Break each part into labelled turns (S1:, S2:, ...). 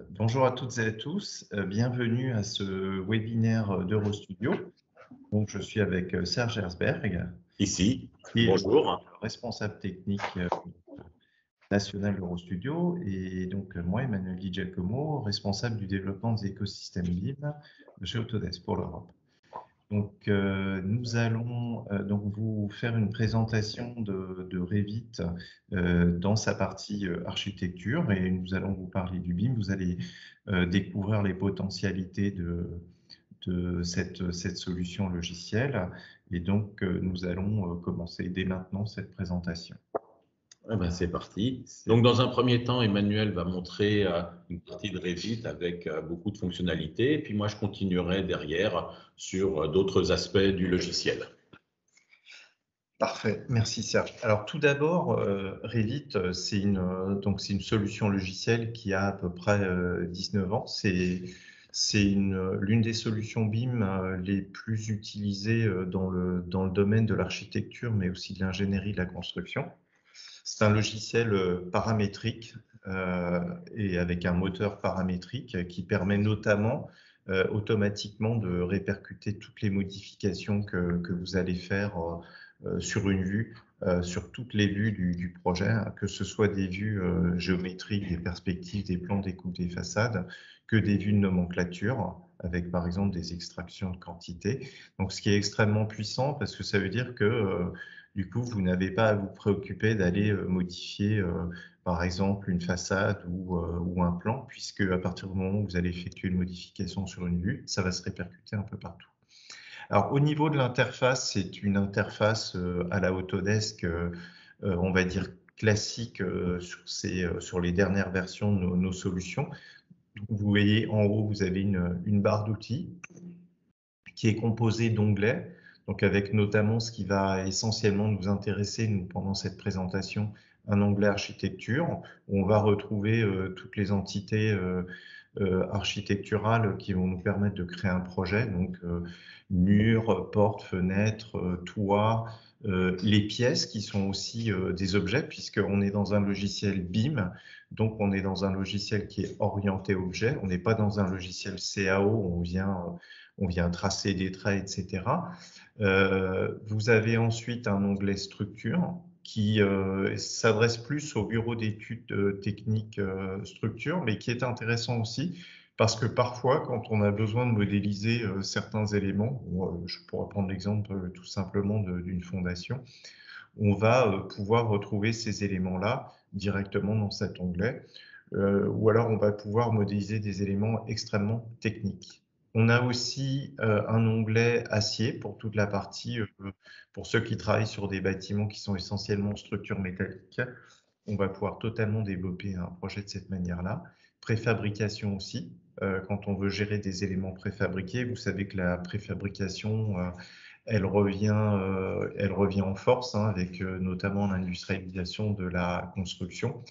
S1: Bonjour à toutes et à tous, bienvenue à ce webinaire d'Eurostudio. Donc, je suis avec Serge Herzberg,
S2: Ici,
S1: qui est le
S2: bonjour.
S1: responsable technique national d'Eurostudio, et donc moi, Emmanuel Di Giacomo, responsable du développement des écosystèmes BIM chez Autodesk pour l'Europe. Donc, nous allons donc vous faire une présentation de Revit dans sa partie architecture, et nous allons vous parler du BIM. Vous allez découvrir les potentialités de cette solution logicielle, et donc nous allons commencer dès maintenant cette présentation.
S2: Eh ben, c'est parti. Donc, dans un premier temps, Emmanuel va montrer une partie de Revit avec beaucoup de fonctionnalités. Et puis moi, je continuerai derrière sur d'autres aspects du logiciel.
S1: Parfait, merci Serge. Alors tout d'abord, Revit, c'est une solution logicielle qui a à peu près 19 ans. C'est l'une des solutions BIM les plus utilisées dans le domaine de l'architecture, mais aussi de l'ingénierie de la construction. C'est un logiciel paramétrique et avec un moteur paramétrique qui permet notamment automatiquement de répercuter toutes les modifications que vous allez faire sur une vue, sur toutes les vues du projet, hein, que ce soit des vues géométriques, des perspectives, des plans, des coupes, des façades, que des vues de nomenclature, avec par exemple des extractions de quantité. Donc ce qui est extrêmement puissant, parce que ça veut dire que du coup, vous n'avez pas à vous préoccuper d'aller modifier, par exemple, une façade ou un plan, puisque à partir du moment où vous allez effectuer une modification sur une vue, ça va se répercuter un peu partout. Alors, au niveau de l'interface, c'est une interface à la Autodesk, on va dire classique sur les dernières versions de nos solutions. Donc, vous voyez en haut, vous avez une barre d'outils qui est composée d'onglets, donc avec notamment ce qui va essentiellement nous intéresser, nous, pendant cette présentation, un onglet architecture, où on va retrouver toutes les entités architecturales qui vont nous permettre de créer un projet, donc murs, portes, fenêtres, toits, les pièces qui sont aussi des objets, puisqu'on est dans un logiciel BIM, donc on est dans un logiciel qui est orienté objet, on n'est pas dans un logiciel CAO, où on vient tracer des traits, etc. Vous avez ensuite un onglet structure qui s'adresse plus au bureau d'études techniques structure, mais qui est intéressant aussi parce que parfois, quand on a besoin de modéliser certains éléments, je pourrais prendre l'exemple tout simplement d'une fondation, on va pouvoir retrouver ces éléments-là directement dans cet onglet, ou alors on va pouvoir modéliser des éléments extrêmement techniques. On a aussi un onglet acier pour toute la partie, pour ceux qui travaillent sur des bâtiments qui sont essentiellement structures métalliques. On va pouvoir totalement développer un projet de cette manière-là. Préfabrication aussi, quand on veut gérer des éléments préfabriqués. Vous savez que la préfabrication, elle revient en force, hein, avec notamment l'industrialisation de la construction.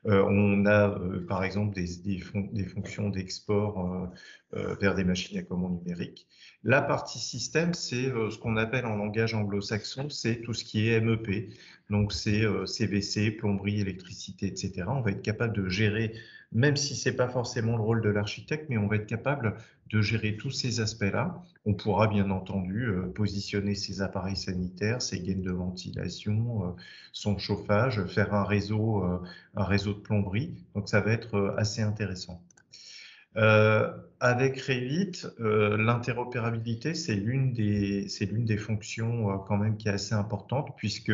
S1: On a par exemple des fonctions d'export vers des machines à commande numérique. La partie système, c'est ce qu'on appelle en langage anglo-saxon, c'est tout ce qui est MEP. Donc c'est CVC, plomberie, électricité, etc. On va être capable de gérer, même si ce n'est pas forcément le rôle de l'architecte, mais on va être capable de gérer tous ces aspects-là. On pourra bien entendu positionner ses appareils sanitaires, ses gaines de ventilation, son chauffage, faire un réseau de plomberie. Donc, ça va être assez intéressant. Avec Revit, l'interopérabilité, c'est l'une des fonctions quand même qui est assez importante, puisque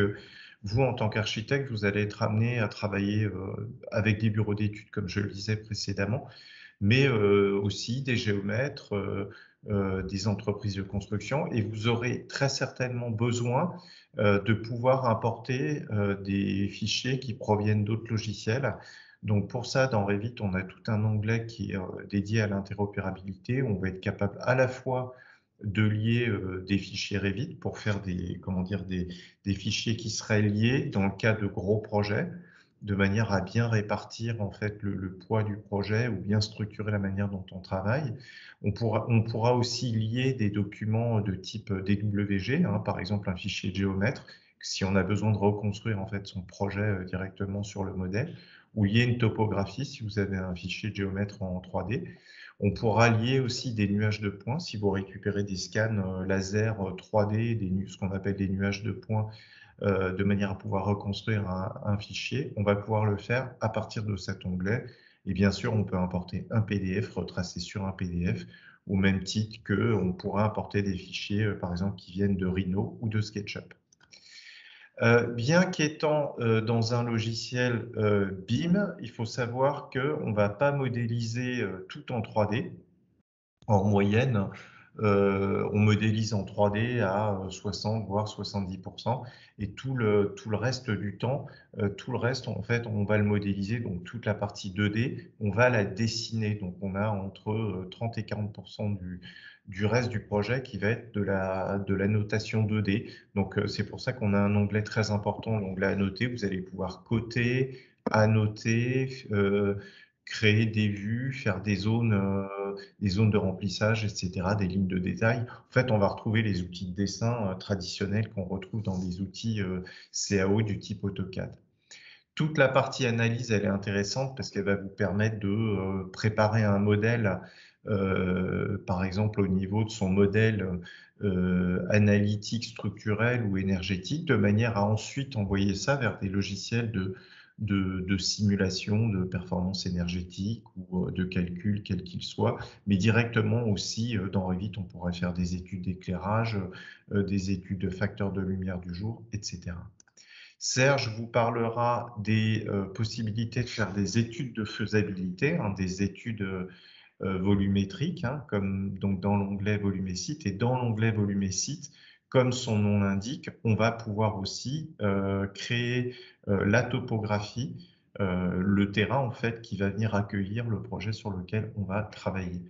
S1: vous, en tant qu'architecte, vous allez être amené à travailler avec des bureaux d'études, comme je le disais précédemment, mais aussi des géomètres, des entreprises de construction, et vous aurez très certainement besoin de pouvoir importer des fichiers qui proviennent d'autres logiciels. Donc pour ça, dans Revit, on a tout un onglet qui est dédié à l'interopérabilité. On va être capable à la fois de lier des fichiers Revit pour faire des fichiers qui seraient liés dans le cas de gros projets, de manière à bien répartir en fait le poids du projet ou bien structurer la manière dont on travaille. On pourra aussi lier des documents de type DWG, hein, par exemple un fichier géomètre, si on a besoin de reconstruire en fait son projet directement sur le modèle, ou lier une topographie si vous avez un fichier de géomètre en 3D. On pourra lier aussi des nuages de points si vous récupérez des scans laser 3D, ce qu'on appelle des nuages de points, de manière à pouvoir reconstruire un fichier. On va pouvoir le faire à partir de cet onglet. Et bien sûr, on peut importer un PDF, retracé sur un PDF, au même titre qu'on pourra importer des fichiers, par exemple, qui viennent de Rhino ou de SketchUp. Bien qu'étant dans un logiciel BIM, il faut savoir qu'on ne va pas modéliser tout en 3D. En moyenne, on modélise en 3D à 60 voire 70%, et tout le reste du temps, tout le reste, en fait, on va le modéliser, donc toute la partie 2D, on va la dessiner. Donc on a entre 30 et 40% du reste du projet qui va être de la notation 2D. Donc c'est pour ça qu'on a un onglet très important, l'onglet annoter. Vous allez pouvoir coter, annoter, créer des vues, faire des zones de remplissage, etc., des lignes de détail. En fait, on va retrouver les outils de dessin traditionnels qu'on retrouve dans les outils CAO du type AutoCAD. Toute la partie analyse, elle est intéressante parce qu'elle va vous permettre de préparer un modèle, par exemple au niveau de son modèle analytique, structurel ou énergétique, de manière à ensuite envoyer ça vers des logiciels de simulation de performance énergétique ou de calcul, quel qu'il soit, mais directement aussi dans Revit, on pourrait faire des études d'éclairage, des études de facteurs de lumière du jour, etc. Serge vous parlera des possibilités de faire des études de faisabilité, hein, des études volumétriques, hein, comme donc dans l'onglet volume et site. Et dans l'onglet volume et site, comme son nom l'indique, on va pouvoir aussi créer la topographie, le terrain en fait qui va venir accueillir le projet sur lequel on va travailler.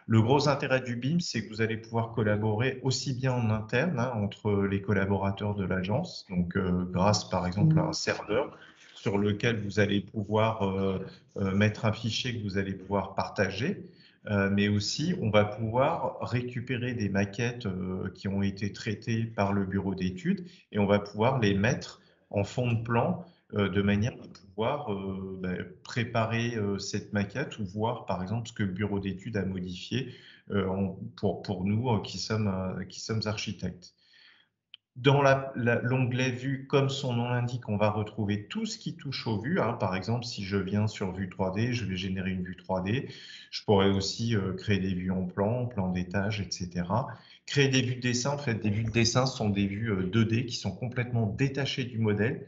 S1: Le gros intérêt du BIM, c'est que vous allez pouvoir collaborer aussi bien en interne, hein, entre les collaborateurs de l'agence, donc grâce par exemple à un serveur sur lequel vous allez pouvoir mettre un fichier que vous allez pouvoir partager, mais aussi on va pouvoir récupérer des maquettes qui ont été traitées par le bureau d'études et on va pouvoir les mettre en fond de plan de manière à pouvoir préparer cette maquette ou voir par exemple ce que le bureau d'études a modifié pour nous qui sommes architectes. Dans l'onglet Vue, comme son nom l'indique, on va retrouver tout ce qui touche aux vues, hein. Par exemple, si je viens sur Vue 3D, je vais générer une vue 3D. Je pourrais aussi créer des vues en plan d'étage, etc. Créer des vues de dessin. En fait, des vues de dessin sont des vues 2D qui sont complètement détachées du modèle,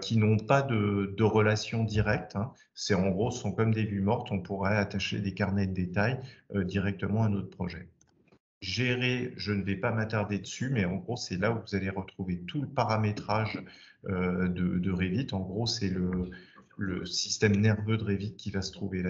S1: qui n'ont pas de relation directe, hein. C'est en gros, ce sont comme des vues mortes. On pourrait attacher des carnets de détails directement à notre projet. Gérer, je ne vais pas m'attarder dessus, mais en gros, c'est là où vous allez retrouver tout le paramétrage de Revit. En gros, c'est le système nerveux de Revit qui va se trouver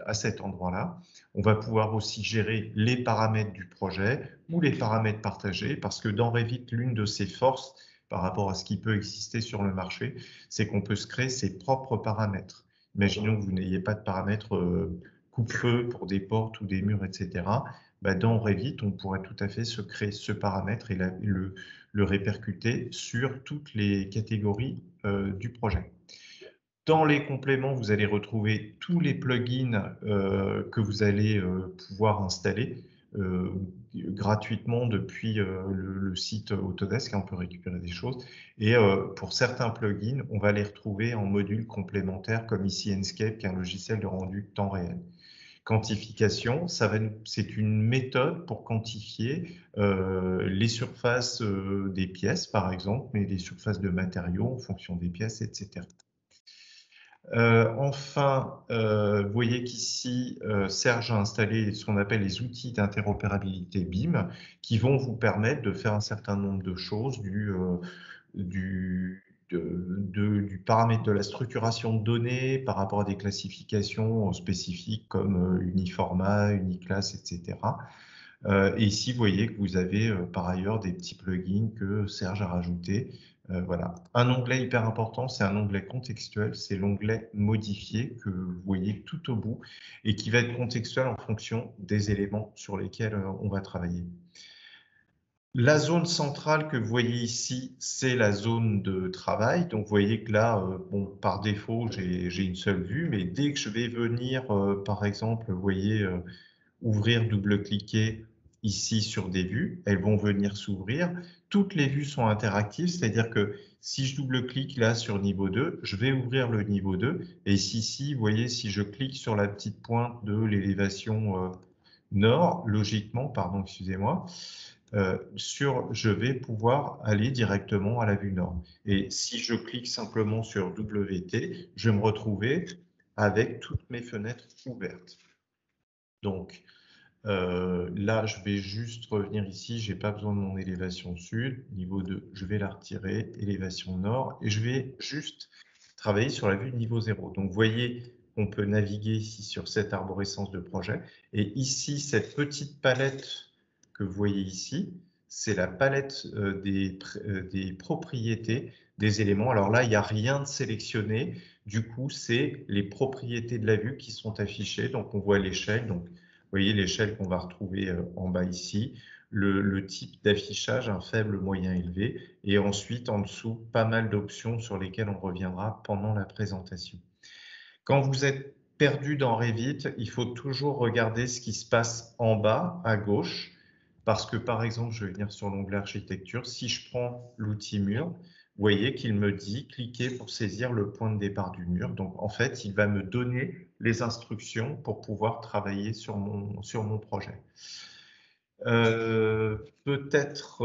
S1: à cet endroit-là. On va pouvoir aussi gérer les paramètres du projet ou les paramètres partagés, parce que dans Revit, l'une de ses forces par rapport à ce qui peut exister sur le marché, c'est qu'on peut se créer ses propres paramètres. Imaginons que vous n'ayez pas de paramètres coupe-feu pour des portes ou des murs, etc. Dans Revit, on pourrait tout à fait se créer ce paramètre et le répercuter sur toutes les catégories du projet. Dans les compléments, vous allez retrouver tous les plugins que vous allez pouvoir installer gratuitement depuis le site Autodesk. On peut récupérer des choses. Et pour certains plugins, on va les retrouver en modules complémentaires, comme ici Enscape, qui est un logiciel de rendu temps réel. Quantification, c'est une méthode pour quantifier les surfaces des pièces, par exemple, mais les surfaces de matériaux en fonction des pièces, etc. Enfin, vous voyez qu'ici, Serge a installé ce qu'on appelle les outils d'interopérabilité BIM qui vont vous permettre de faire un certain nombre de choses, du paramètre de la structuration de données par rapport à des classifications spécifiques comme Uniformat, Uniclass, etc. Et ici, vous voyez que vous avez par ailleurs des petits plugins que Serge a rajoutés. Voilà. Un onglet hyper important, c'est un onglet contextuel, c'est l'onglet modifier que vous voyez tout au bout et qui va être contextuel en fonction des éléments sur lesquels on va travailler. La zone centrale que vous voyez ici, c'est la zone de travail. Donc, vous voyez que là, bon, par défaut, j'ai une seule vue, mais dès que je vais venir, par exemple, vous voyez, ouvrir, double-cliquer ici sur des vues, elles vont venir s'ouvrir. Toutes les vues sont interactives, c'est-à-dire que si je double-clique là sur niveau 2, je vais ouvrir le niveau 2. Et ici, vous voyez, si je clique sur la petite pointe de l'élévation nord, logiquement, pardon, excusez-moi, je vais pouvoir aller directement à la vue nord. Et si je clique simplement sur WT, je vais me retrouver avec toutes mes fenêtres ouvertes. Donc, là, je vais juste revenir ici, je n'ai pas besoin de mon élévation sud, niveau 2, je vais la retirer, élévation nord, et je vais juste travailler sur la vue niveau 0. Donc, vous voyez qu'on peut naviguer ici sur cette arborescence de projet, et ici, cette petite palette que vous voyez ici, c'est la palette des propriétés des éléments. Alors là, il n'y a rien de sélectionné, du coup, c'est les propriétés de la vue qui sont affichées, donc on voit l'échelle, donc vous voyez l'échelle qu'on va retrouver en bas ici, le type d'affichage, un faible, moyen, élevé, et ensuite en dessous, pas mal d'options sur lesquelles on reviendra pendant la présentation. Quand vous êtes perdu dans Revit, il faut toujours regarder ce qui se passe en bas à gauche, parce que par exemple, je vais venir sur l'onglet architecture, si je prends l'outil mur, vous voyez qu'il me dit cliquez pour saisir le point de départ du mur. Donc en fait, il va me donner les instructions pour pouvoir travailler sur mon projet. Peut-être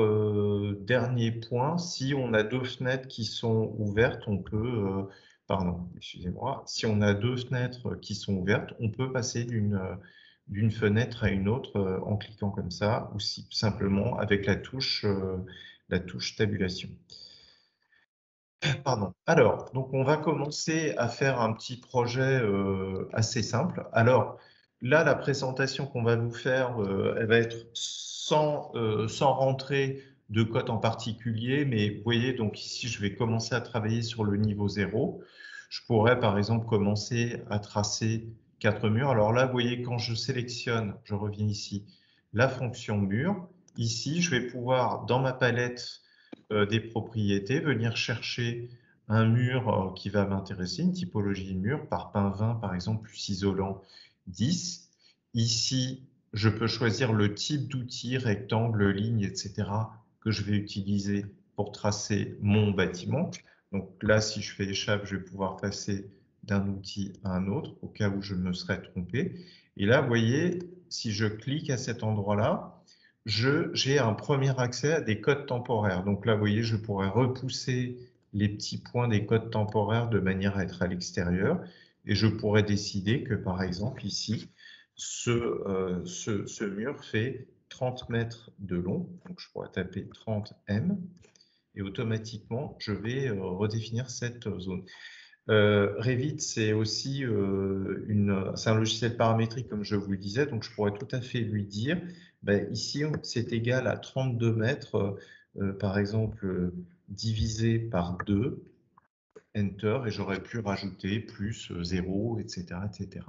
S1: dernier point, si on a deux fenêtres qui sont ouvertes, on peut, pardon, excusez-moi, si on a deux fenêtres qui sont ouvertes, on peut passer d'une fenêtre à une autre en cliquant comme ça, ou simplement avec la touche tabulation. Pardon. Alors, donc on va commencer à faire un petit projet assez simple. Alors, là, la présentation qu'on va vous faire, elle va être sans rentrer de code en particulier, mais vous voyez, donc ici, je vais commencer à travailler sur le niveau 0. Je pourrais, par exemple, commencer à tracer 4 murs. Alors là, vous voyez, quand je sélectionne, je reviens ici, la fonction mur, ici, je vais pouvoir, dans ma palette des propriétés, venir chercher un mur qui va m'intéresser, une typologie de mur, par pain 20 par exemple, plus isolant 10. Ici, je peux choisir le type d'outil, rectangle, ligne, etc. que je vais utiliser pour tracer mon bâtiment. Donc là, si je fais échappe, je vais pouvoir passer d'un outil à un autre, au cas où je me serais trompé. Et là, vous voyez, si je clique à cet endroit-là, j'ai un premier accès à des codes temporaires. Donc là, vous voyez, je pourrais repousser les petits points des codes temporaires de manière à être à l'extérieur. Et je pourrais décider que, par exemple, ici, ce mur fait 30 mètres de long. Donc, je pourrais taper 30 m. Et automatiquement, je vais redéfinir cette zone. Revit, c'est aussi c'est un logiciel paramétrique, comme je vous le disais, donc je pourrais tout à fait lui dire, ben, ici, c'est égal à 32 mètres, par exemple, divisé par 2, Enter, et j'aurais pu rajouter plus 0, etc., etc.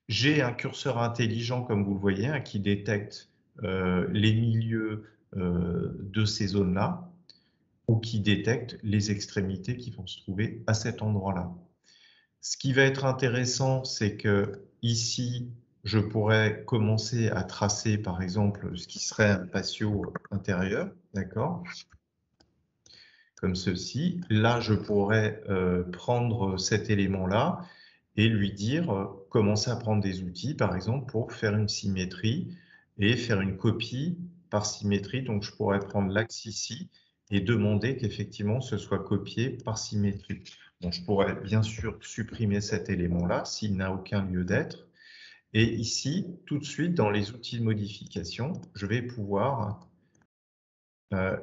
S1: J'ai un curseur intelligent, comme vous le voyez, hein, qui détecte les milieux de ces zones-là, ou qui détecte les extrémités qui vont se trouver à cet endroit-là. Ce qui va être intéressant, c'est que ici, je pourrais commencer à tracer, par exemple, ce qui serait un patio intérieur, d'accord, comme ceci. Là, je pourrais prendre cet élément-là et lui dire, commencer à prendre des outils, par exemple, pour faire une symétrie et faire une copie par symétrie. Donc, je pourrais prendre l'axe ici et demander qu'effectivement, ce soit copié par symétrie. Bon, je pourrais bien sûr supprimer cet élément-là s'il n'a aucun lieu d'être. Et ici, tout de suite, dans les outils de modification, je vais pouvoir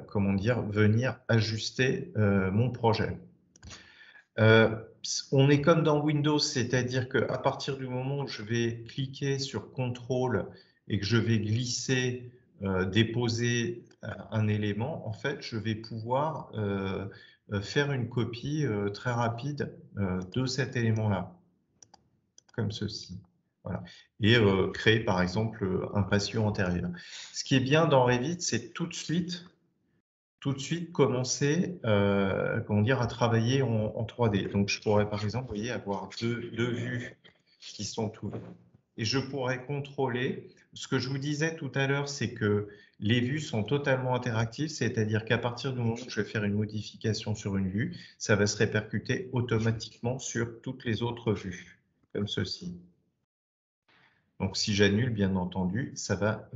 S1: comment dire, venir ajuster mon projet. On est comme dans Windows, c'est-à-dire qu'à partir du moment où je vais cliquer sur CTRL et que je vais glisser, déposer un élément, en fait, je vais pouvoir faire une copie très rapide de cet élément-là, comme ceci. Voilà. Et créer par exemple un patio antérieur. Ce qui est bien dans Revit, c'est tout de suite commencer comment dire, à travailler en 3D. Donc je pourrais par exemple, vous voyez, avoir deux vues qui sont ouvertes. Et je pourrais contrôler. Ce que je vous disais tout à l'heure, c'est que les vues sont totalement interactives, c'est-à-dire qu'à partir du moment où je vais faire une modification sur une vue, ça va se répercuter automatiquement sur toutes les autres vues, comme ceci. Donc, si j'annule, bien entendu, ça va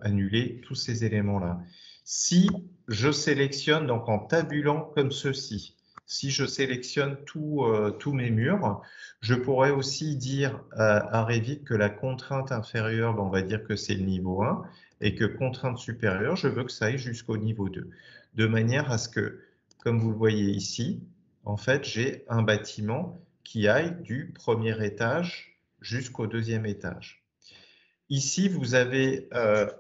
S1: annuler tous ces éléments-là. Si je sélectionne, donc en tabulant comme ceci, si je sélectionne tous mes murs, je pourrais aussi dire à Revit que la contrainte inférieure, ben, on va dire que c'est le niveau 1, et que contrainte supérieure, je veux que ça aille jusqu'au niveau 2. De manière à ce que, comme vous le voyez ici, en fait, j'ai un bâtiment qui aille du premier étage jusqu'au deuxième étage. Ici, vous avez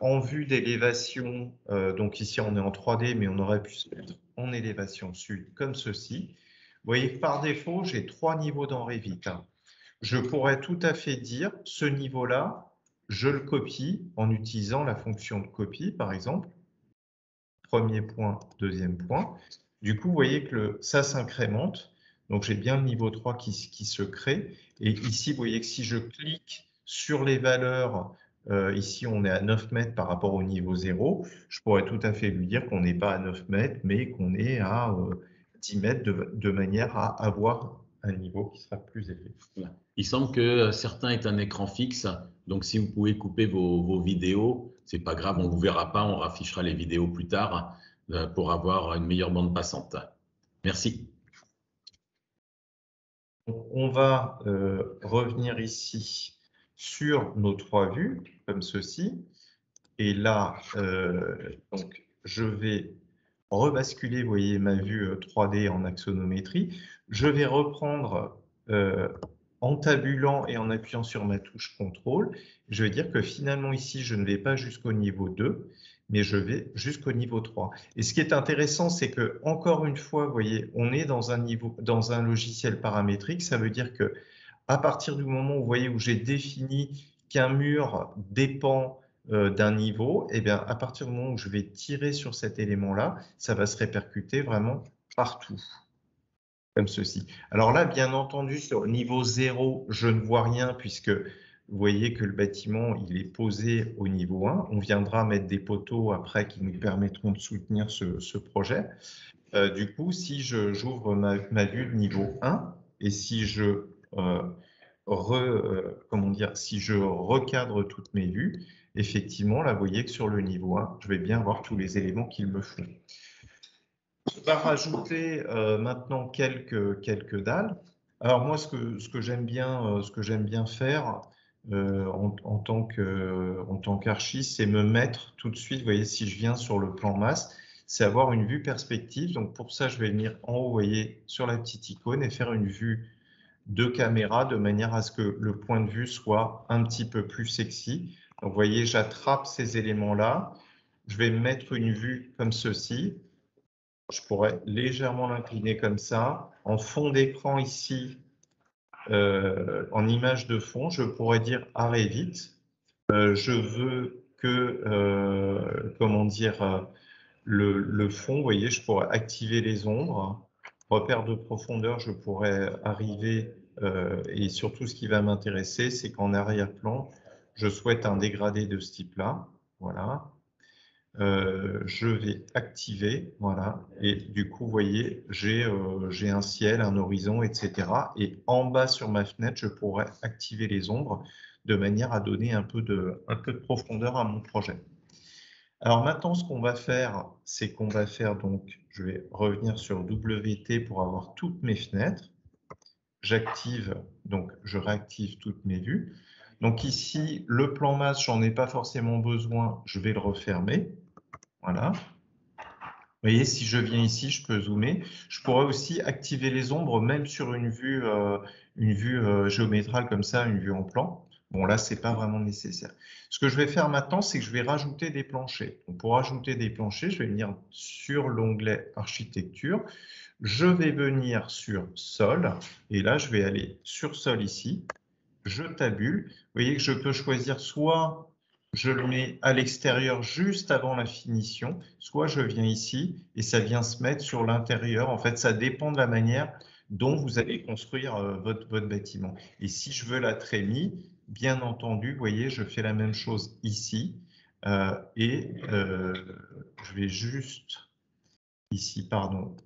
S1: en vue d'élévation, donc ici on est en 3D, mais on aurait pu se mettre en élévation sud comme ceci. Vous voyez que par défaut, j'ai 3 niveaux dans Revit. Je pourrais tout à fait dire, ce niveau-là, je le copie en utilisant la fonction de copie, par exemple. Premier point, deuxième point. Du coup, vous voyez que ça s'incrémente. Donc, j'ai bien le niveau 3 qui se crée. Et ici, vous voyez que si je clique sur les valeurs, ici, on est à 9 mètres par rapport au niveau 0, je pourrais tout à fait lui dire qu'on n'est pas à 9 mètres, mais qu'on est à 10 mètres de manière à avoir un niveau qui sera plus élevé.
S2: Il semble que certains aient un écran fixe, donc si vous pouvez couper vos vidéos, c'est pas grave, on ne vous verra pas, on raffichera les vidéos plus tard pour avoir une meilleure bande passante. Merci.
S1: On va revenir ici sur nos 3 vues, comme ceci. Et là, donc, je vais rebasculer, vous voyez, ma vue 3D en axonométrie. Je vais reprendre en tabulant et en appuyant sur ma touche contrôle. Je vais dire que finalement, ici, je ne vais pas jusqu'au niveau 2, mais je vais jusqu'au niveau 3. Et ce qui est intéressant, c'est que, encore une fois, vous voyez, on est dans un logiciel paramétrique. Ça veut dire que à partir du moment où vous voyez où j'ai défini qu'un mur dépend d'un niveau, et bien à partir du moment où je vais tirer sur cet élément-là, ça va se répercuter vraiment partout, comme ceci. Alors là, bien entendu, sur le niveau 0, je ne vois rien puisque vous voyez que le bâtiment, il est posé au niveau 1. On viendra mettre des poteaux après qui nous permettront de soutenir ce projet. Du coup, si j'ouvre ma vue de niveau 1 et si je si je recadre toutes mes vues, effectivement, là, vous voyez que sur le niveau 1, je vais bien avoir tous les éléments qu'il me faut. On va rajouter maintenant quelques dalles. Alors moi, ce que j'aime bien faire en tant qu'archiste, c'est me mettre tout de suite, vous voyez, si je viens sur le plan masse, c'est avoir une vue perspective. Donc pour ça, je vais venir en haut, vous voyez, sur la petite icône et faire une vue de caméra de manière à ce que le point de vue soit un petit peu plus sexy. Donc, vous voyez, j'attrape ces éléments-là. Je vais mettre une vue comme ceci. Je pourrais légèrement l'incliner comme ça. En fond d'écran ici, en image de fond, je pourrais dire arrêt vite. Je veux que, comment dire, le fond, vous voyez, je pourrais activer les ombres. Repère de profondeur, je pourrais arriver, et surtout ce qui va m'intéresser, c'est qu'en arrière-plan, je souhaite un dégradé de ce type-là. Voilà. Je vais activer, voilà, et du coup, vous voyez, j'ai un ciel, un horizon, etc. Et en bas sur ma fenêtre, je pourrais activer les ombres de manière à donner un peu de profondeur à mon projet. Alors maintenant, ce qu'on va faire, c'est qu'on va faire, donc, je vais revenir sur WT pour avoir toutes mes fenêtres. J'active, donc je réactive toutes mes vues. Donc ici, le plan masse, j'en ai pas forcément besoin, je vais le refermer. Voilà. Vous voyez, si je viens ici, je peux zoomer. Je pourrais aussi activer les ombres, même sur une vue géométrale comme ça, une vue en plan. Bon, là, ce n'est pas vraiment nécessaire. Ce que je vais faire maintenant, c'est que je vais rajouter des planchers. Donc, pour rajouter des planchers, je vais venir sur l'onglet Architecture. Je vais venir sur Sol. Et là, je vais aller sur Sol ici. je tabule. Vous voyez que je peux choisir soit je le mets à l'extérieur juste avant la finition, soit je viens ici et ça vient se mettre sur l'intérieur. En fait, ça dépend de la manière dont vous allez construire votre bâtiment. Et si je veux la trémie, bien entendu, vous voyez, je fais la même chose ici. Je vais juste, ici, pardon,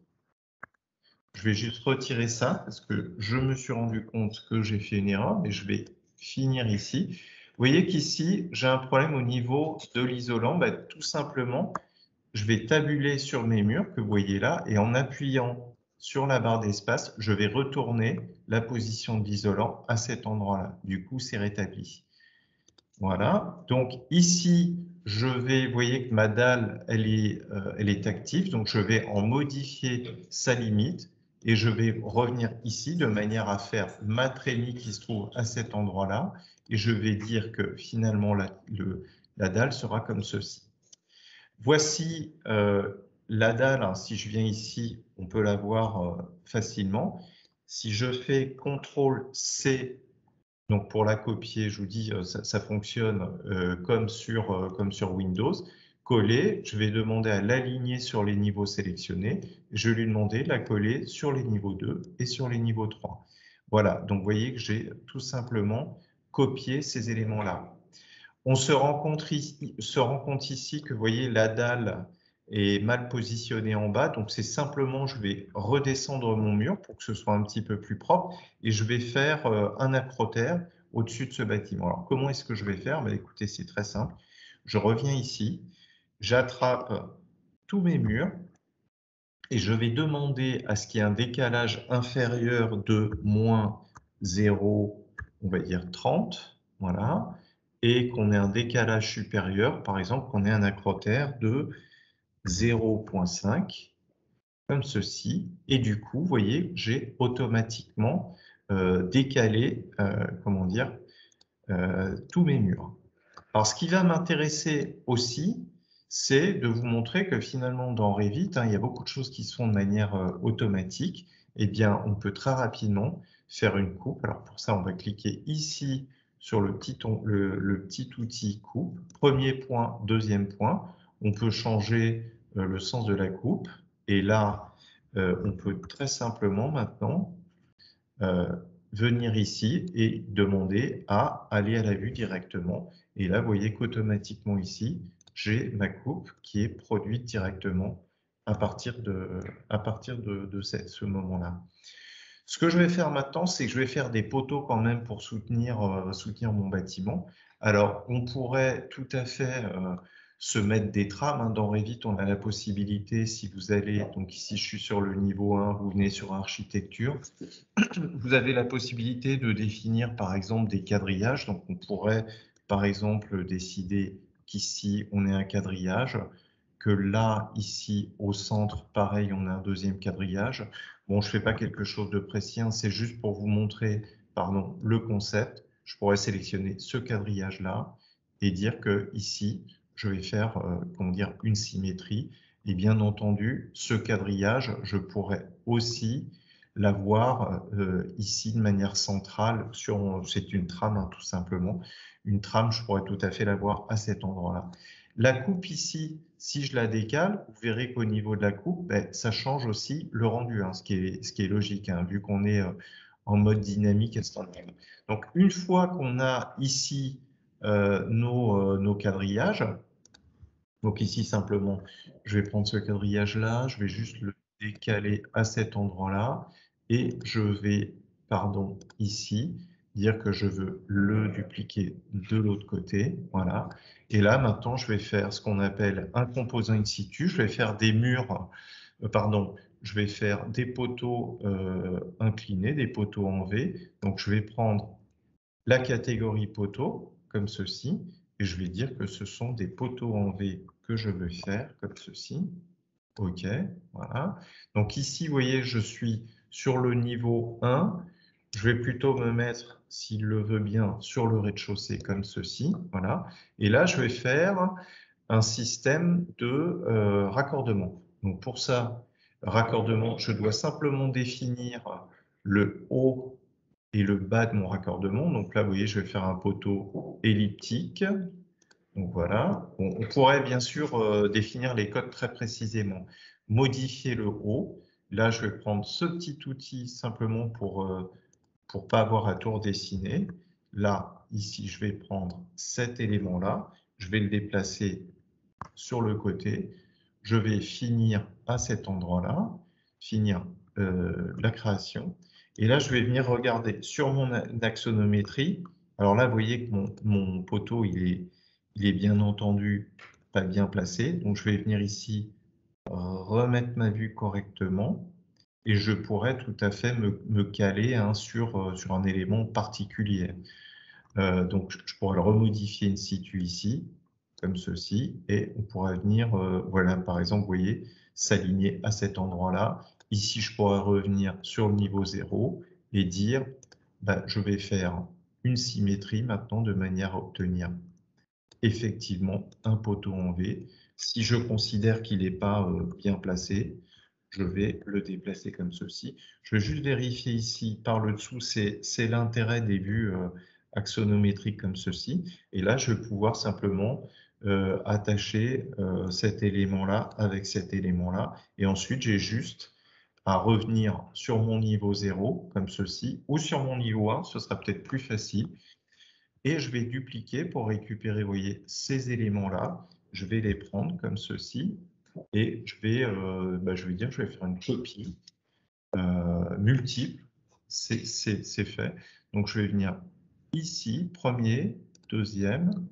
S1: je vais juste retirer ça parce que je me suis rendu compte que j'ai fait une erreur, mais je vais finir ici. Vous voyez qu'ici, j'ai un problème au niveau de l'isolant. Bah, tout simplement, je vais tabuler sur mes murs que vous voyez là et en appuyant sur la barre d'espace, je vais retourner la position de l'isolant à cet endroit-là. Du coup, c'est rétabli. Voilà. Donc ici, vous voyez que ma dalle, elle est active. Donc je vais en modifier sa limite et je vais revenir ici de manière à faire ma trémie qui se trouve à cet endroit-là. Et je vais dire que finalement, la dalle sera comme ceci. Voici la dalle. Hein, si je viens ici, on peut la voir facilement. Si je fais CTRL-C, donc pour la copier, je vous dis, ça fonctionne comme sur Windows. Coller, je vais demander à l'aligner sur les niveaux sélectionnés. Je vais lui demander de la coller sur les niveaux 2 et sur les niveaux 3. Voilà, donc vous voyez que j'ai tout simplement copié ces éléments-là. On se rend compte ici que vous voyez la dalle est mal positionnée en bas, donc c'est simplement, je vais redescendre mon mur pour que ce soit un petit peu plus propre et je vais faire un acrotère au-dessus de ce bâtiment. Alors comment est-ce que je vais faire? Ben, écoutez, c'est très simple. Je reviens ici, j'attrape tous mes murs et je vais demander à ce qu'il y ait un décalage inférieur de moins 0, on va dire 30, voilà, et qu'on ait un décalage supérieur, par exemple, qu'on ait un acrotère de 0,5, comme ceci. Et du coup, vous voyez, j'ai automatiquement décalé, comment dire, tous mes murs. Alors, ce qui va m'intéresser aussi, c'est de vous montrer que finalement, dans Revit, il y a beaucoup de choses qui se font de manière automatique. Eh bien, on peut très rapidement faire une coupe. Alors, pour ça, on va cliquer ici sur le petit outil coupe. Premier point, deuxième point. On peut changer le sens de la coupe. Et là, on peut très simplement maintenant venir ici et demander à aller à la vue directement. Et là, vous voyez qu'automatiquement ici, j'ai ma coupe qui est produite directement à partir de ce moment-là. Ce que je vais faire maintenant, c'est que je vais faire des poteaux quand même pour soutenir mon bâtiment. Alors, on pourrait tout à fait se mettre des trames. Hein. Dans Revit, on a la possibilité, si vous allez, donc ici je suis sur le niveau 1, vous venez sur architecture, vous avez la possibilité de définir par exemple des quadrillages. Donc on pourrait par exemple décider qu'ici on ait un quadrillage, que là, ici au centre, pareil, on a un deuxième quadrillage. Bon, je ne fais pas quelque chose de précis, hein, c'est juste pour vous montrer le concept. Je pourrais sélectionner ce quadrillage-là et dire que ici, je vais faire comment dire, une symétrie. Et bien entendu, ce quadrillage, je pourrais aussi l'avoir ici de manière centrale. C'est une trame, hein, tout simplement. Une trame, je pourrais tout à fait l'avoir à cet endroit-là. La coupe ici, si je la décale, vous verrez qu'au niveau de la coupe, ben, ça change aussi le rendu, hein, ce qui est logique, hein, vu qu'on est en mode dynamique et standard. Donc, une fois qu'on a ici nos quadrillages, donc ici simplement, je vais prendre ce quadrillage-là, je vais juste le décaler à cet endroit-là et je vais, ici, dire que je veux le dupliquer de l'autre côté, voilà. Et là, maintenant, je vais faire ce qu'on appelle un composant in situ. Je vais faire des murs, je vais faire des poteaux inclinés, des poteaux en V. Donc, je vais prendre la catégorie poteaux, comme ceci, et je vais dire que ce sont des poteaux en V que je veux faire, comme ceci. OK, voilà. Donc ici, vous voyez, je suis sur le niveau 1. Je vais plutôt me mettre, s'il le veut bien, sur le rez-de-chaussée, comme ceci. Voilà. Et là, je vais faire un système de raccordement. Donc pour ça, raccordement, je dois simplement définir le haut et le bas de mon raccordement. Donc là, vous voyez, je vais faire un poteau elliptique. Donc voilà, on pourrait bien sûr définir les codes très précisément, modifier le haut. Là, je vais prendre ce petit outil simplement pour pas avoir à tout redessiner. Là, ici, je vais prendre cet élément-là, je vais le déplacer sur le côté, je vais finir à cet endroit-là, finir la création. Et là, je vais venir regarder sur mon axonométrie. Alors là, vous voyez que mon poteau, il est bien entendu pas bien placé. Donc, je vais venir ici remettre ma vue correctement et je pourrais tout à fait me caler hein, sur un élément particulier. Donc, je pourrais le remodifier in situ ici, comme ceci, et on pourra venir, voilà, par exemple, vous voyez, s'aligner à cet endroit-là. Ici, je pourrais revenir sur le niveau 0 et dire, bah, je vais faire une symétrie maintenant de manière à obtenir effectivement un poteau en V. Si je considère qu'il n'est pas bien placé, je vais le déplacer comme ceci. Je vais juste vérifier ici par le dessous, c'est l'intérêt des vues axonométriques comme ceci. Et là, je vais pouvoir simplement attacher cet élément-là avec cet élément-là. Et ensuite, j'ai juste à revenir sur mon niveau 0, comme ceci, ou sur mon niveau 1, ce sera peut-être plus facile. Et je vais dupliquer pour récupérer, vous voyez, ces éléments-là. Je vais les prendre comme ceci. Et je vais dire, je vais faire une copie multiple. C'est fait. Donc, je vais venir ici, premier, deuxième,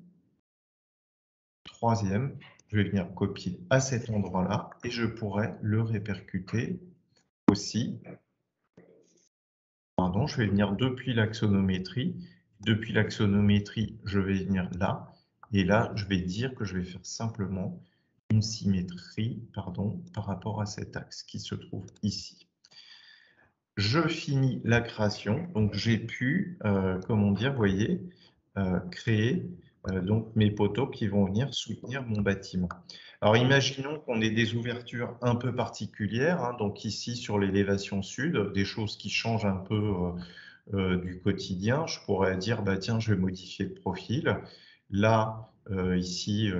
S1: troisième. Je vais venir copier à cet endroit-là et je pourrais le répercuter aussi. Pardon, je vais venir depuis l'axonométrie. Depuis l'axonométrie, je vais venir là. Et là, je vais dire que je vais faire simplement une symétrie par rapport à cet axe qui se trouve ici. Je finis la création, donc j'ai pu, comment dire, vous voyez, créer donc mes poteaux qui vont venir soutenir mon bâtiment. Alors imaginons qu'on ait des ouvertures un peu particulières, hein, donc ici sur l'élévation sud, des choses qui changent un peu du quotidien. Je pourrais dire, bah, tiens, je vais modifier le profil. Là, ici,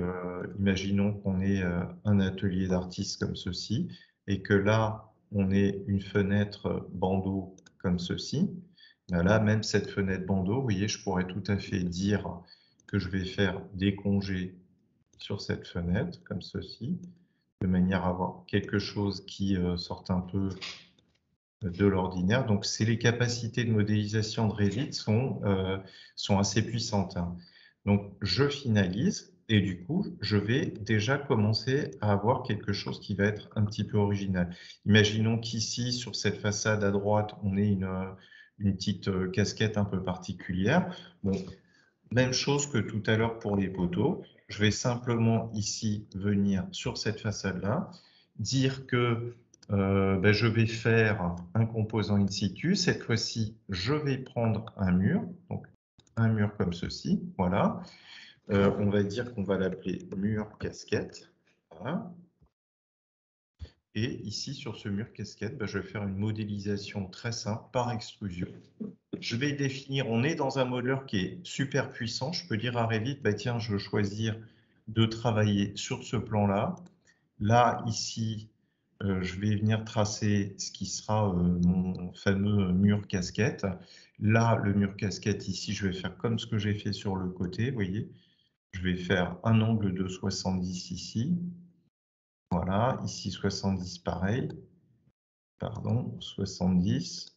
S1: imaginons qu'on ait un atelier d'artiste comme ceci, et que là, on ait une fenêtre bandeau comme ceci. Là, même cette fenêtre bandeau, vous voyez, je pourrais tout à fait dire que je vais faire des congés sur cette fenêtre, comme ceci, de manière à avoir quelque chose qui sorte un peu de l'ordinaire. Donc, c'est les capacités de modélisation de Revit sont assez puissantes. Hein. Donc, je finalise et du coup, je vais déjà commencer à avoir quelque chose qui va être un petit peu original. Imaginons qu'ici, sur cette façade à droite, on ait une petite casquette un peu particulière. Bon, même chose que tout à l'heure pour les poteaux. Je vais simplement ici venir sur cette façade-là, dire que je vais faire un composant in situ. Cette fois-ci, je vais prendre un mur, donc un mur comme ceci, voilà. On va dire qu'on va l'appeler mur casquette. Voilà. Et ici, sur ce mur casquette, je vais faire une modélisation très simple par extrusion. Je vais définir, on est dans un modeleur qui est super puissant. Je peux dire à Revit, tiens, je veux choisir de travailler sur ce plan-là. Là, ici, je vais venir tracer ce qui sera mon fameux mur casquette. Là, le mur casquette, ici, je vais faire comme ce que j'ai fait sur le côté, vous voyez. Je vais faire un angle de 70 ici. Voilà, ici 70 pareil. Pardon, 70.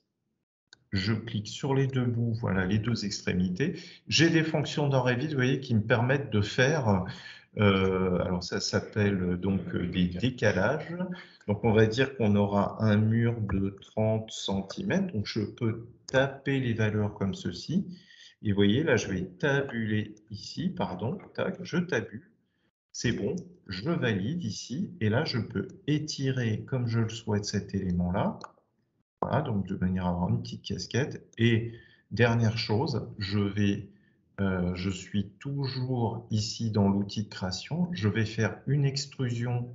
S1: Je clique sur les deux bouts, voilà, les deux extrémités. J'ai des fonctions dans Revit, vous voyez, qui me permettent de faire, alors ça s'appelle donc des décalages. Donc on va dire qu'on aura un mur de 30 cm, donc je peux taper les valeurs comme ceci. Et vous voyez, là, je vais tabuler ici, pardon, tac, je tabule. C'est bon, je valide ici, et là, je peux étirer comme je le souhaite cet élément-là. Voilà, donc de manière à avoir une petite casquette. Et dernière chose, je suis toujours ici dans l'outil de création. Je vais faire une extrusion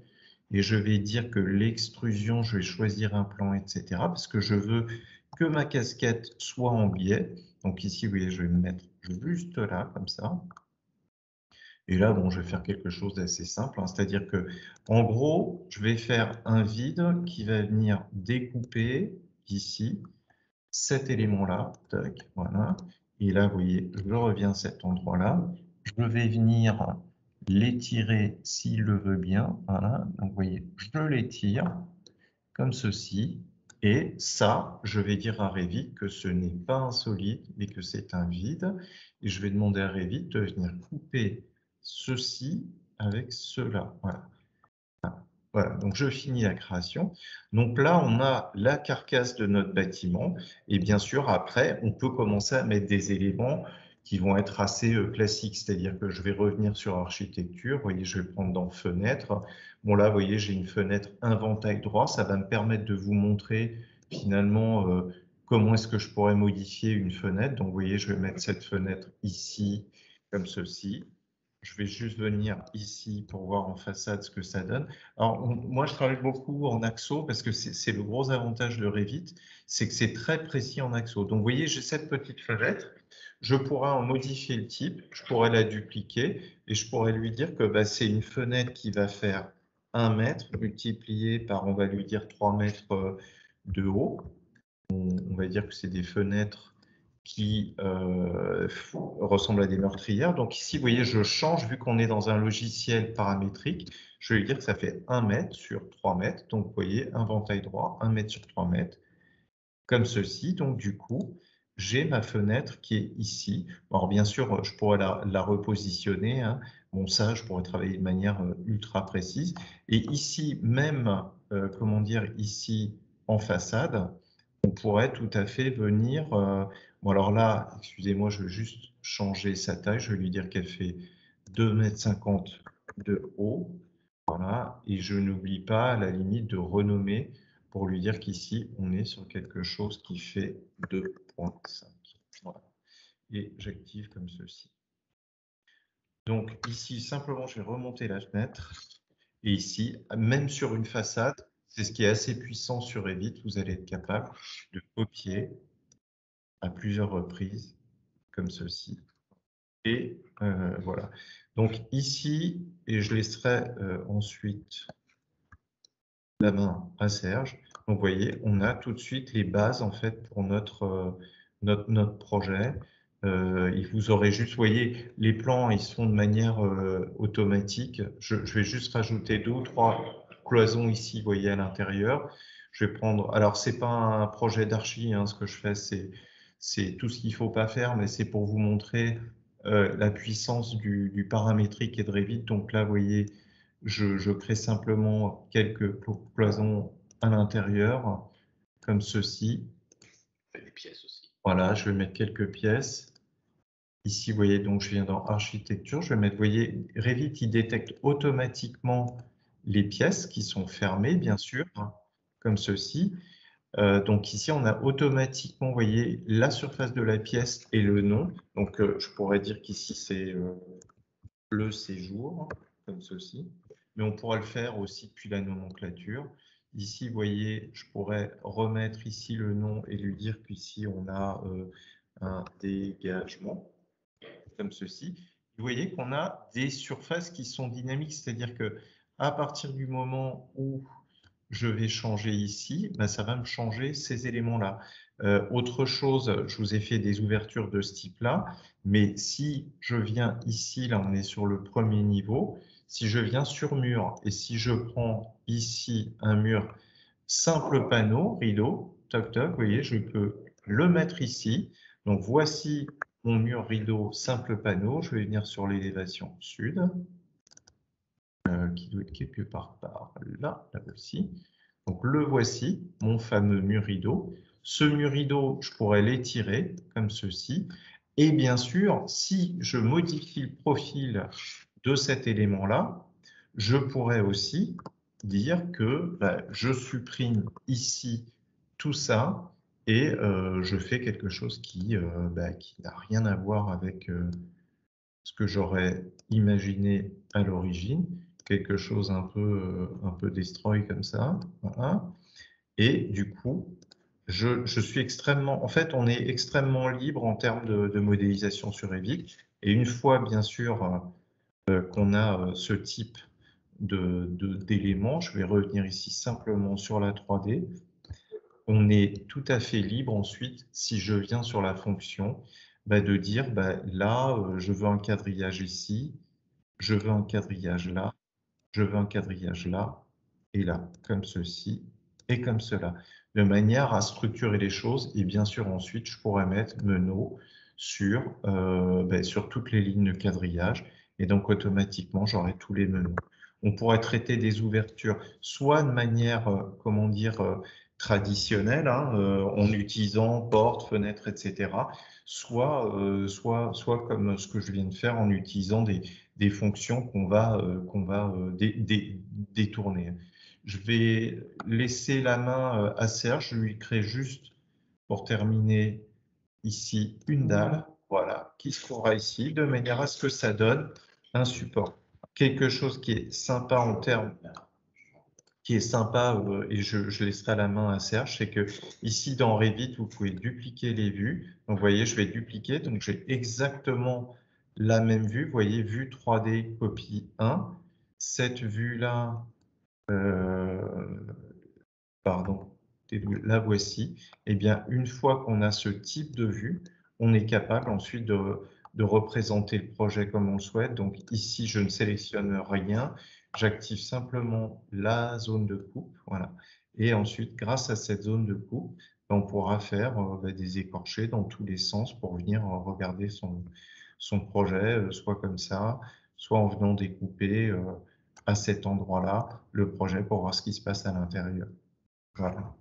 S1: et je vais dire que l'extrusion, je vais choisir un plan, etc. Parce que je veux que ma casquette soit en biais. Donc ici, vous voyez, je vais me mettre juste là, comme ça. Et là, bon, je vais faire quelque chose d'assez simple, hein, c'est-à-dire que, en gros, je vais faire un vide qui va venir découper ici cet élément-là, tac, voilà. Et là, vous voyez, je reviens à cet endroit-là. Je vais venir l'étirer s'il le veut bien, voilà. Donc, vous voyez, je l'étire comme ceci. Et ça, je vais dire à Revit que ce n'est pas un solide, mais que c'est un vide. Et je vais demander à Revit de venir couper ceci avec cela. Voilà. Voilà, donc je finis la création. Donc là, on a la carcasse de notre bâtiment. Et bien sûr, après, on peut commencer à mettre des éléments qui vont être assez classiques. C'est-à-dire que je vais revenir sur architecture. Vous voyez, je vais prendre dans fenêtre. Bon, là, vous voyez, j'ai une fenêtre inventaire droit. Ça va me permettre de vous montrer finalement comment est-ce que je pourrais modifier une fenêtre. Donc, vous voyez, je vais mettre cette fenêtre ici, comme ceci. Je vais juste venir ici pour voir en façade ce que ça donne. Alors, moi, je travaille beaucoup en axo parce que c'est le gros avantage de Revit, c'est que c'est très précis en axo. Donc, vous voyez, j'ai cette petite fenêtre. Je pourrais en modifier le type, je pourrais la dupliquer et je pourrais lui dire que bah, c'est une fenêtre qui va faire 1 mètre multiplié par, on va lui dire, 3 mètres de haut. On va dire que c'est des fenêtres qui ressemblent à des meurtrières. Donc ici, vous voyez, je change, vu qu'on est dans un logiciel paramétrique, je vais lui dire que ça fait 1 mètre sur 3 mètres. Donc vous voyez, inventaire droit, 1 mètre sur 3 mètres, comme ceci. Donc du coup, j'ai ma fenêtre qui est ici. Alors bien sûr, je pourrais la repositionner, hein. Bon, ça, je pourrais travailler de manière ultra précise. Et ici, même, comment dire, ici, en façade, on pourrait tout à fait venir. Bon, alors là, excusez-moi, je vais juste changer sa taille. Je vais lui dire qu'elle fait 2,50 m de haut. Voilà. Et je n'oublie pas, à la limite, de renommer pour lui dire qu'ici, on est sur quelque chose qui fait 2,5. Voilà. Et j'active comme ceci. Donc ici, simplement, je vais remonter la fenêtre. Et ici, même sur une façade, c'est ce qui est assez puissant sur Revit, vous allez être capable de copier à plusieurs reprises, comme ceci. Et voilà. Donc ici, et je laisserai ensuite la main à Serge. Donc vous voyez, on a tout de suite les bases en fait pour notre projet. Vous aurez juste, vous voyez, les plans, ils sont de manière automatique. Je vais juste rajouter 2 ou 3 cloisons ici, vous voyez, à l'intérieur. Je vais prendre, alors c'est pas un projet d'archi, hein, ce que je fais, c'est tout ce qu'il faut pas faire, mais c'est pour vous montrer la puissance du paramétrique et de Revit. Donc là, vous voyez, je crée simplement quelques cloisons à l'intérieur, comme ceci.
S2: Les pièces aussi.
S1: Voilà, je vais mettre quelques pièces. Ici, vous voyez, donc je viens dans architecture, je vais mettre, vous voyez, Revit, il détecte automatiquement les pièces qui sont fermées, bien sûr, hein, comme ceci. Donc ici, on a automatiquement, vous voyez, la surface de la pièce et le nom. Donc je pourrais dire qu'ici, c'est le séjour, comme ceci. Mais on pourra le faire aussi depuis la nomenclature. Ici, vous voyez, je pourrais remettre ici le nom et lui dire qu'ici, on a un dégagement, comme ceci. Vous voyez qu'on a des surfaces qui sont dynamiques, c'est-à-dire que à partir du moment où je vais changer ici, ben ça va me changer ces éléments-là. Autre chose, je vous ai fait des ouvertures de ce type-là, mais si je viens ici, là on est sur le premier niveau, si je viens sur mur et si je prends ici un mur simple panneau, rideau, toc toc, vous voyez, je peux le mettre ici. Donc voici mon mur rideau simple panneau, je vais venir sur l'élévation sud, qui doit être quelque part par là, là aussi. Donc le voici, mon fameux mur rideau. Ce mur rideau, je pourrais l'étirer comme ceci. Et bien sûr, si je modifie le profil de cet élément-là, je pourrais aussi dire que je supprime ici tout ça et je fais quelque chose qui n'a rien à voir avec ce que j'aurais imaginé à l'origine, quelque chose un peu destroy comme ça. Voilà. Et du coup, je suis extrêmement, en fait, on est extrêmement libre en termes de modélisation sur Revit. Et une fois, bien sûr, qu'on a ce type d'éléments, je vais revenir ici simplement sur la 3D. On est tout à fait libre ensuite, si je viens sur la fonction, de dire là, je veux un quadrillage ici, je veux un quadrillage là, je veux un quadrillage là et là, comme ceci et comme cela, de manière à structurer les choses. Et bien sûr, ensuite, je pourrais mettre Menot sur toutes les lignes de quadrillage. Et donc, automatiquement, j'aurai tous les menus. On pourrait traiter des ouvertures soit de manière, comment dire, traditionnelle, hein, en utilisant portes, fenêtres, etc., soit comme ce que je viens de faire en utilisant des fonctions qu'on va détourner. Je vais laisser la main à Serge, je lui crée juste, pour terminer, ici une dalle, voilà, qui se trouvera ici, de manière à ce que ça donne un support. Quelque chose qui est sympa en termes, et je laisserai la main à Serge, c'est que ici dans Revit, vous pouvez dupliquer les vues. Donc, vous voyez, je vais dupliquer, donc j'ai exactement la même vue. Vous voyez, vue 3D, copie 1. Cette vue-là, pardon, la voici. Eh bien, une fois qu'on a ce type de vue, on est capable ensuite de représenter le projet comme on le souhaite. Donc ici, je ne sélectionne rien. J'active simplement la zone de coupe. Voilà. Et ensuite, grâce à cette zone de coupe, on pourra faire des écorchés dans tous les sens pour venir regarder son projet, soit comme ça, soit en venant découper à cet endroit-là le projet pour voir ce qui se passe à l'intérieur. Voilà.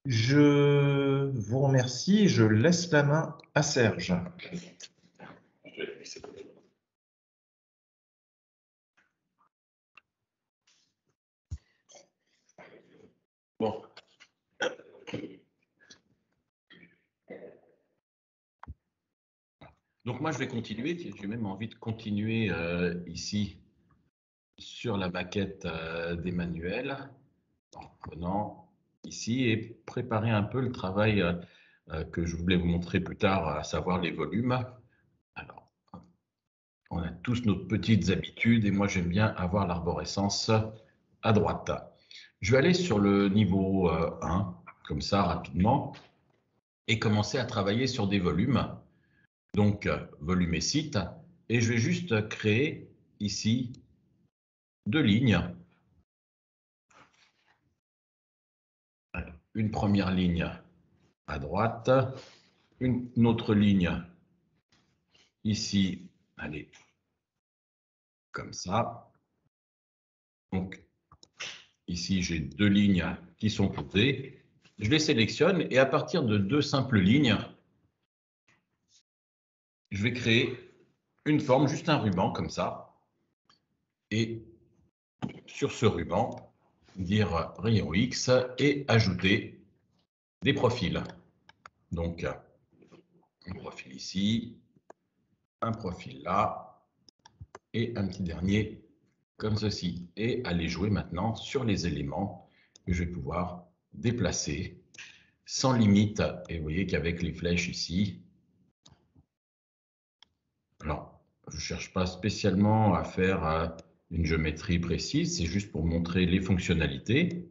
S1: Je vous remercie et je laisse la main à Serge.
S2: Bon. Donc moi, je vais continuer. J'ai même envie de continuer ici sur la maquette d'Emmanuel, en prenant ici et préparer un peu le travail que je voulais vous montrer plus tard, à savoir les volumes. Alors, on a tous nos petites habitudes et moi, j'aime bien avoir l'arborescence à droite. Je vais aller sur le niveau 1, comme ça, rapidement, et commencer à travailler sur des volumes. Donc, volume et site. Et je vais juste créer ici 2 lignes. Une première ligne à droite, une autre ligne ici, allez, comme ça. Donc, ici, j'ai 2 lignes qui sont posées. Je les sélectionne et à partir de 2 simples lignes, je vais créer une forme, juste un ruban comme ça. Et sur ce ruban, dire rayon X et ajouter des profils. Donc, un profil ici, un profil là, et un petit dernier comme ceci. Et aller jouer maintenant sur les éléments que je vais pouvoir déplacer sans limite. Et vous voyez qu'avec les flèches ici, alors, je ne cherche pas spécialement à faire une géométrie précise, c'est juste pour montrer les fonctionnalités.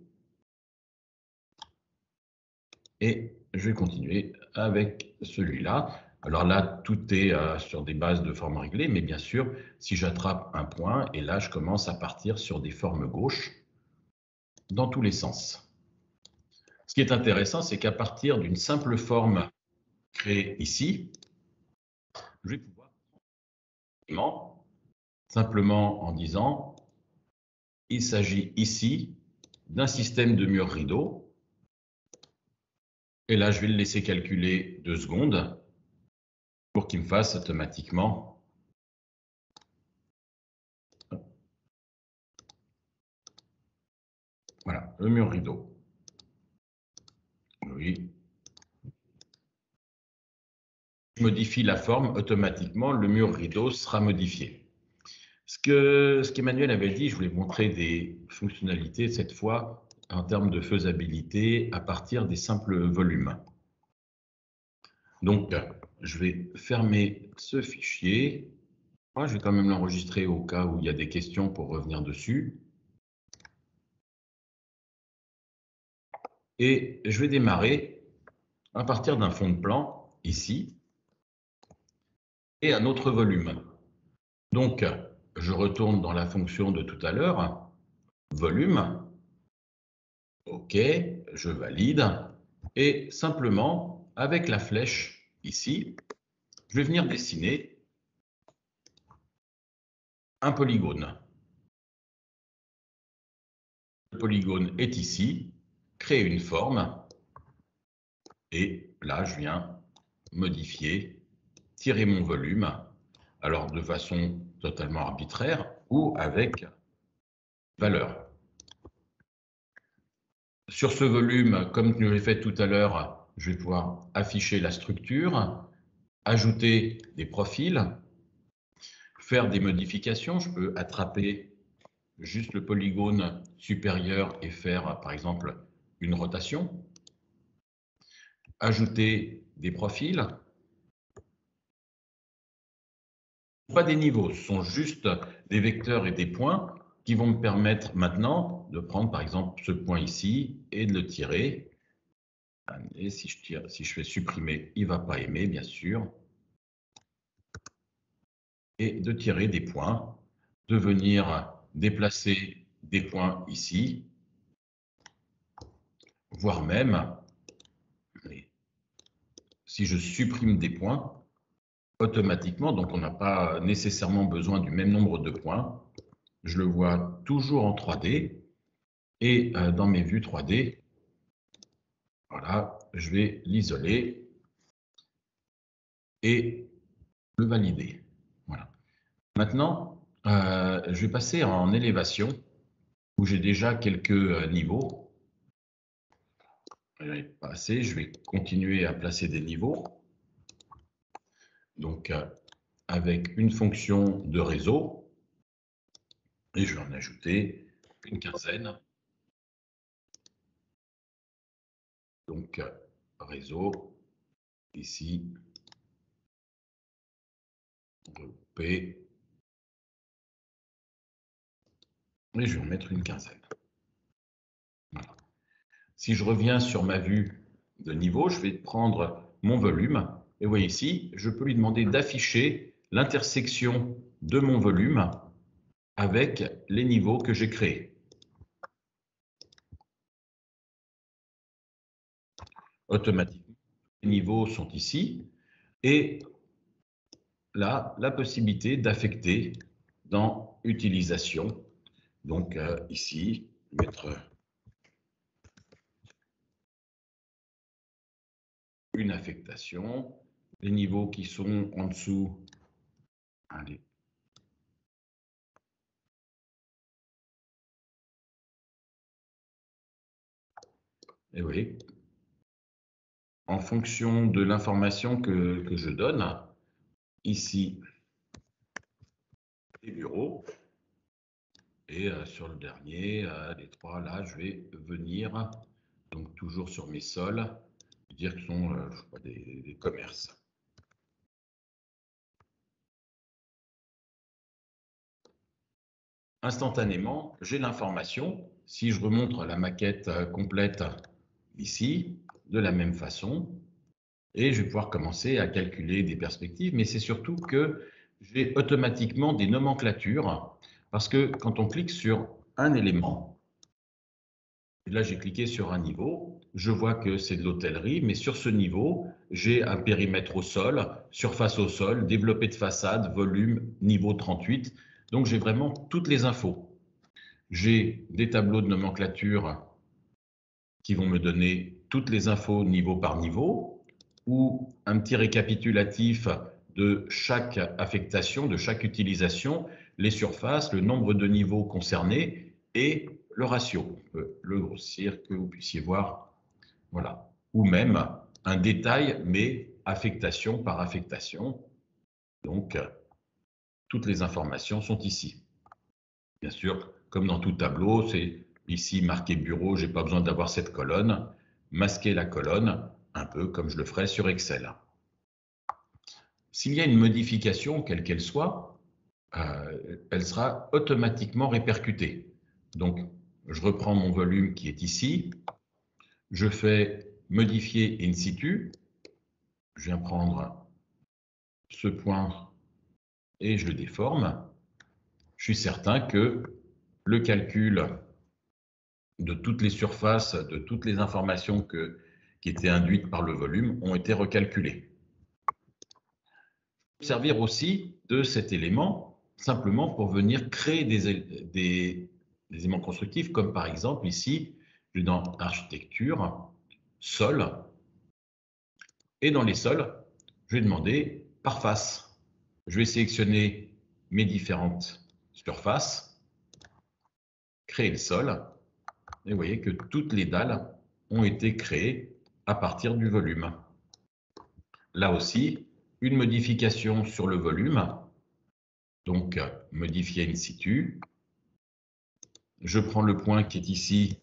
S2: Et je vais continuer avec celui-là. Alors là, tout est sur des bases de formes réglées, mais bien sûr, si j'attrape un point, et là, je commence à partir sur des formes gauches dans tous les sens. Ce qui est intéressant, c'est qu'à partir d'une simple forme créée ici, je vais pouvoir simplement en disant, il s'agit ici d'un système de mur rideau. Et là, je vais le laisser calculer 2 secondes pour qu'il me fasse automatiquement voilà, le mur rideau. Oui. Je modifie la forme, automatiquement, le mur rideau sera modifié. Ce qu'Emmanuel avait dit, je voulais montrer des fonctionnalités cette fois en termes de faisabilité à partir des simples volumes. Donc, je vais fermer ce fichier. Moi, je vais quand même l'enregistrer au cas où il y a des questions pour revenir dessus. Et je vais démarrer à partir d'un fond de plan, ici, et un autre volume. Donc, je retourne dans la fonction de tout à l'heure, volume, OK, je valide, et simplement, avec la flèche ici, je vais venir dessiner un polygone. Le polygone est ici, créer une forme, et là, je viens modifier, tirer mon volume, alors de façon totalement arbitraire ou avec valeur. Sur ce volume, comme je l'ai fait tout à l'heure, je vais pouvoir afficher la structure, ajouter des profils, faire des modifications. Je peux attraper juste le polygone supérieur et faire, par exemple, une rotation. Ajouter des profils. Pas des niveaux, ce sont juste des vecteurs et des points qui vont me permettre maintenant de prendre, par exemple, ce point ici et de le tirer. Et si je tire, si je fais supprimer, il ne va pas aimer, bien sûr. Et de tirer des points, de venir déplacer des points ici, voire même, si je supprime des points, automatiquement, donc on n'a pas nécessairement besoin du même nombre de points, je le vois toujours en 3D, et dans mes vues 3D, voilà, je vais l'isoler et le valider. Voilà. Maintenant, je vais passer en élévation, où j'ai déjà quelques niveaux. Pas assez, je vais continuer à placer des niveaux. Donc, avec une fonction de réseau, et je vais en ajouter une quinzaine. Donc, réseau, ici, regroupé, et je vais en mettre une quinzaine. Voilà. Si je reviens sur ma vue de niveau, je vais prendre mon volume, et vous voyez ici, je peux lui demander d'afficher l'intersection de mon volume avec les niveaux que j'ai créés. Automatiquement, les niveaux sont ici, et là, la possibilité d'affecter dans utilisation. Donc ici, mettre une affectation, les niveaux qui sont en dessous, allez. Et oui, en fonction de l'information que je donne, ici, les bureaux, et sur le dernier, les trois, là, je vais venir, donc toujours sur mes sols, dire que ce sont je sais pas, des commerces. Instantanément, j'ai l'information. Si je remonte la maquette complète ici, de la même façon, et je vais pouvoir commencer à calculer des perspectives, mais c'est surtout que j'ai automatiquement des nomenclatures, parce que quand on clique sur un élément, et là j'ai cliqué sur un niveau, je vois que c'est de l'hôtellerie, mais sur ce niveau, j'ai un périmètre au sol, surface au sol, développé de façade, volume, niveau 38, donc j'ai vraiment toutes les infos. J'ai des tableaux de nomenclature qui vont me donner toutes les infos niveau par niveau, ou un petit récapitulatif de chaque affectation, de chaque utilisation, les surfaces, le nombre de niveaux concernés et le ratio. On peut le grossir, que vous puissiez voir. Voilà. Ou même un détail, mais affectation par affectation. Donc, toutes les informations sont ici. Bien sûr, comme dans tout tableau, c'est ici marqué bureau, je n'ai pas besoin d'avoir cette colonne, masquer la colonne, un peu comme je le ferai sur Excel. S'il y a une modification, quelle qu'elle soit, elle sera automatiquement répercutée. Donc, je reprends mon volume qui est ici, je fais modifier in situ, je viens prendre ce point et je le déforme. Je suis certain que le calcul de toutes les surfaces, de toutes les informations qui étaient induites par le volume ont été recalculées. Servir aussi de cet élément simplement pour venir créer des éléments constructifs, comme par exemple ici, dans architecture, sol, et dans les sols, je vais demander par face. Je vais sélectionner mes différentes surfaces, créer le sol, et vous voyez que toutes les dalles ont été créées à partir du volume. Là aussi, une modification sur le volume, donc modifier in situ. Je prends le point qui est ici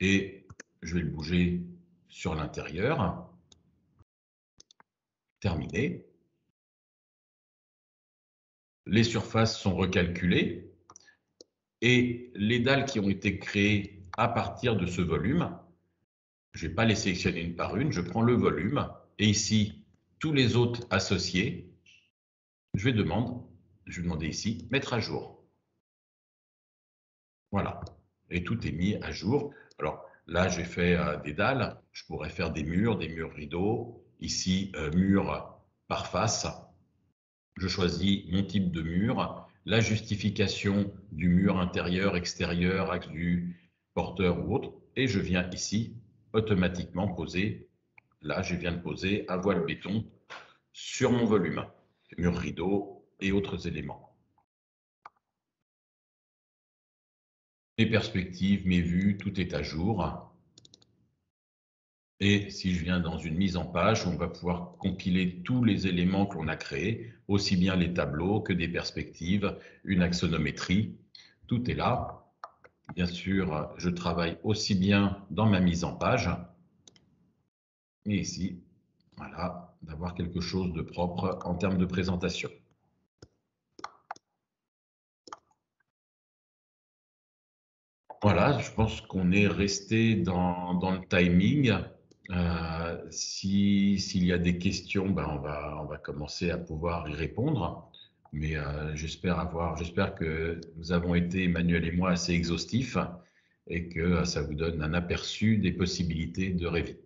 S2: et je vais le bouger sur l'intérieur. Terminé. Les surfaces sont recalculées et les dalles qui ont été créées à partir de ce volume, je ne vais pas les sélectionner une par une, je prends le volume et ici, tous les autres associés, je vais demander ici, mettre à jour. Voilà, et tout est mis à jour. Alors là, j'ai fait des dalles, je pourrais faire des murs rideaux, ici, murs par face. Je choisis mon type de mur, la justification du mur intérieur, extérieur, axe du porteur ou autre, et je viens ici automatiquement poser, là je viens de poser à voile béton sur mon volume, mur rideau et autres éléments. Mes perspectives, mes vues, tout est à jour. Et si je viens dans une mise en page, on va pouvoir compiler tous les éléments que l'on a créés, aussi bien les tableaux que des perspectives, une axonométrie, tout est là. Bien sûr, je travaille aussi bien dans ma mise en page, et ici, voilà, d'avoir quelque chose de propre en termes de présentation. Voilà, je pense qu'on est resté dans le timing. S'il y a des questions, ben on va commencer à pouvoir y répondre. Mais j'espère que nous avons été, Emmanuel et moi, assez exhaustifs et que ça vous donne un aperçu des possibilités de Revit.